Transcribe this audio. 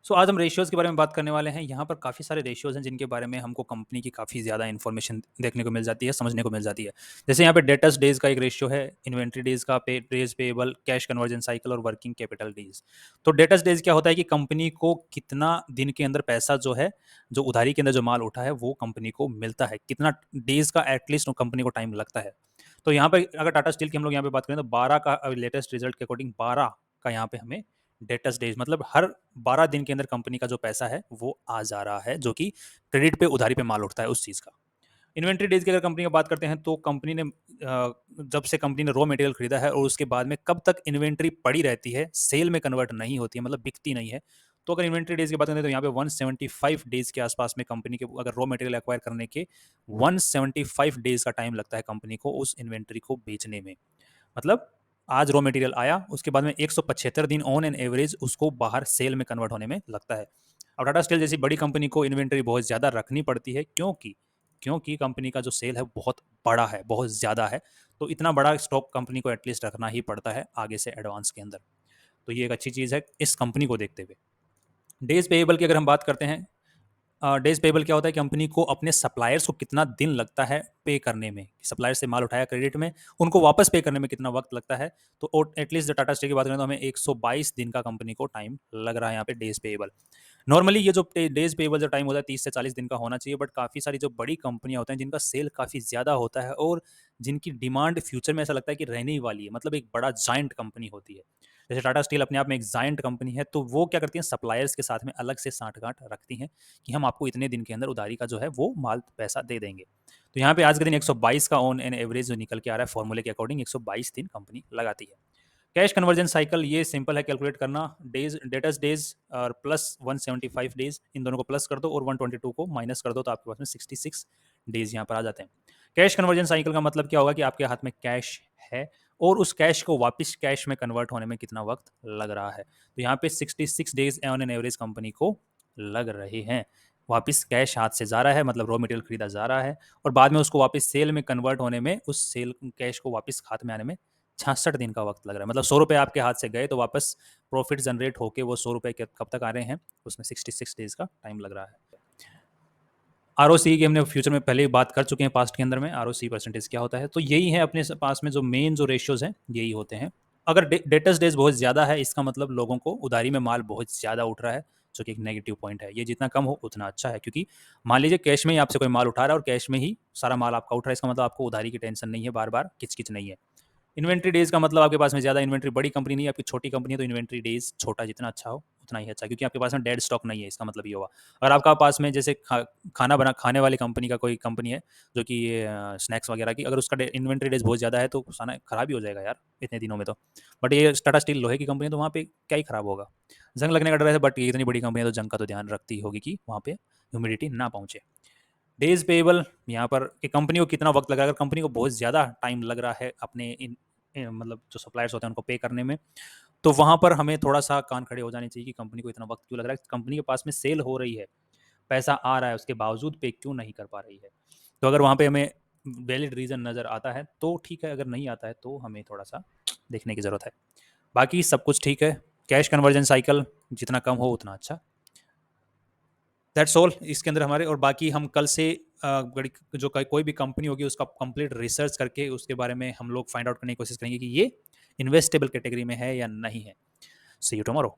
आज हम रेशियोज़ के बारे में बात करने वाले हैं। यहाँ पर काफ़ी सारे रेशियोज़ हैं जिनके बारे में हमको कंपनी की काफ़ी ज़्यादा इन्फॉर्मेशन देखने को मिल जाती है, समझने को मिल जाती है। जैसे यहाँ पे डेटर्स डेज़ का एक रेशियो है, इन्वेंट्री डेज़ का, days payable, cash conversion cycle और वर्किंग कैपिटल डेज़। तो डेटर्स डेज़ क्या होता है कि कंपनी को कितना दिन के अंदर पैसा जो है, जो उधारी के अंदर जो माल उठा है, वो कंपनी को मिलता है, कितना डेज़ का एटलीस्ट कंपनी को टाइम लगता है। तो यहाँ पे अगर टाटा स्टील की हम लोग यहाँ पे बात करें तो 12 का लेटेस्ट रिजल्ट के अकॉर्डिंग 12 का यहाँ पे हमें डेटर्स डेज मतलब हर 12 दिन के अंदर कंपनी का जो पैसा है वो आ जा रहा है, जो कि क्रेडिट पे उधारी पे माल उठता है उस चीज़ का। इन्वेंट्री डेज की अगर कंपनी की बात करते हैं तो कंपनी ने जब से कंपनी ने रॉ मटेरियल खरीदा है और उसके बाद में कब तक इन्वेंट्री पड़ी रहती है, सेल में कन्वर्ट नहीं होती है, मतलब बिकती नहीं है। तो अगर इन्वेंट्री डेज की बात करें तो यहाँ पे 175 डेज के आसपास में कंपनी के अगर रॉ मटेरियल एक्वायर करने के 175 डेज का टाइम लगता है कंपनी को उस इन्वेंट्री को बेचने में। मतलब आज रॉ मटेरियल आया, उसके बाद में 175 दिन ऑन एन एवरेज उसको बाहर सेल में कन्वर्ट होने में लगता है। अब टाटा स्टील जैसी बड़ी कंपनी को इन्वेंट्री बहुत ज़्यादा रखनी पड़ती है, क्योंकि क्योंकि कंपनी का जो सेल है बहुत बड़ा है, बहुत ज़्यादा है। तो इतना बड़ा स्टॉक कंपनी को एटलीस्ट रखना ही पड़ता है आगे से एडवांस के अंदर। तो ये एक अच्छी चीज़ है इस कंपनी को देखते हुए। डेज पेएबल की अगर हम बात करते हैं, डेज पेबल क्या होता है, कंपनी को अपने सप्लायर्स को कितना दिन लगता है पे करने में, सप्लायर से माल उठाया क्रेडिट में, उनको वापस पे करने में कितना वक्त लगता है। तो एटलीस्ट टाटा स्टील की बात करें तो हमें 122 दिन का कंपनी को टाइम लग रहा है यहाँ पे डेज पेबल। नॉर्मली ये जो डेज पेबल जो टाइम होता है 30 से 40 दिन का होना चाहिए, बट काफ़ी सारी जो बड़ी कंपनियां होती हैं जिनका सेल काफ़ी ज़्यादा होता है और जिनकी डिमांड फ्यूचर में ऐसा लगता है कि रहने ही वाली है, मतलब एक बड़ा जाइंट कंपनी होती है। जैसे टाटा स्टील अपने आप में एक जाइंट कंपनी है, तो वो क्या करती है, सप्लायर्स के साथ में अलग से साठगांठ रखती हैं कि हम आपको इतने दिन के अंदर उधारी का जो है वो माल पैसा दे देंगे। तो यहाँ पे आज के दिन 122 का ऑन एन एवरेज जो निकल के आ रहा है फॉर्मूले के अकॉर्डिंग 122 दिन कंपनी लगाती है। कैश कन्वर्जन साइकिल ये सिंपल है कैलकुलेट करना, डेज डेटर्स डेज और प्लस 175 डेज, इन दोनों को प्लस कर दो और 122 को माइनस कर दो तो आपके पास में 66 डेज यहाँ पर आ जाते हैं। कैश कन्वर्जन साइकिल का मतलब क्या होगा कि आपके हाथ में कैश है और उस कैश को वापस कैश में कन्वर्ट होने में कितना वक्त लग रहा है। तो यहाँ पे 66 days on an average company को लग रहे हैं। वापस कैश हाथ से जा रहा है, मतलब रॉ मटेरियल खरीदा जा रहा है और बाद में उसको वापस सेल में कन्वर्ट होने में, उस सेल कैश को वापस हाथ में आने में 66 दिन का वक्त लग रहा है। मतलब 100 रुपये आपके हाथ से गए तो वापस प्रॉफिट जनरेट होके वो 100 रुपये कब तक आ रहे हैं, उसमें 66 डेज का टाइम लग रहा है। आरओसी की हमने फ्यूचर में पहले ही बात कर चुके हैं, पास्ट के अंदर में आरओसी परसेंटेज क्या होता है। तो यही है अपने पास में जो मेन जो रेशियोज हैं यही होते हैं। अगर डेटर्स डेज बहुत ज़्यादा है, इसका मतलब लोगों को उधारी में माल बहुत ज़्यादा उठ रहा है, जो कि एक नेगेटिव पॉइंट है। ये जितना कम हो उतना अच्छा है, क्योंकि मान लीजिए कैश में ही आपसे कोई माल उठा रहा है और कैश में ही सारा माल आपका उठ रहा है, इसका मतलब आपको उधारी की टेंशन नहीं है, बार बार किचकिच नहीं है। इन्वेंट्री डेज का मतलब आपके पास में ज़्यादा इन्वेंट्री, बड़ी कंपनी नहीं है आपकी, छोटी कंपनी है, तो इन्वेंट्री डेज छोटा जितना अच्छा हो उतना ही अच्छा, क्योंकि आपके पास में डेड स्टॉक नहीं है। इसका मतलब ये होगा अगर आपका पास में जैसे खाने वाली कंपनी का कोई कंपनी है, जो कि ये स्नैक्स वगैरह की, अगर उसका इन्वेंट्री डेज बहुत ज़्यादा है तो खाना खराब ही हो जाएगा यार इतने दिनों में। तो बट ये टाटा स्टील लोहे की कंपनी है, तो वहाँ पे क्या ही खराब होगा, जंग लगने का डर है, बट ये इतनी बड़ी कंपनी है तो जंग का तो ध्यान रखती होगी कि वहाँ पे ह्यूमिडिटी ना पहुँचे। डेज पेएबल यहाँ पर कि कंपनी को कितना वक्त लग रहा है, अगर कंपनी को बहुत ज़्यादा टाइम लग रहा है अपने मतलब जो सप्लायर्स होते हैं उनको पे करने में, तो वहाँ पर हमें थोड़ा सा कान खड़े हो जाने चाहिए कि कंपनी को इतना वक्त क्यों लग रहा है, कंपनी के पास में सेल हो रही है, पैसा आ रहा है, उसके बावजूद पे क्यों नहीं कर पा रही है। तो अगर वहाँ पे हमें वैलिड रीज़न नज़र आता है तो ठीक है, अगर नहीं आता है तो हमें थोड़ा सा देखने की ज़रूरत है। बाकी सब कुछ ठीक है, कैश कन्वर्जन साइकिल जितना कम हो उतना अच्छा। दैट्स ऑल इसके अंदर हमारे। और बाकी हम कल से जो कोई भी कंपनी होगी उसका कंप्लीट रिसर्च करके उसके बारे में हम लोग फाइंड आउट करने की कोशिश करेंगे कि ये इन्वेस्टेबल कैटेगरी में है या नहीं है। सी यू टुमारो।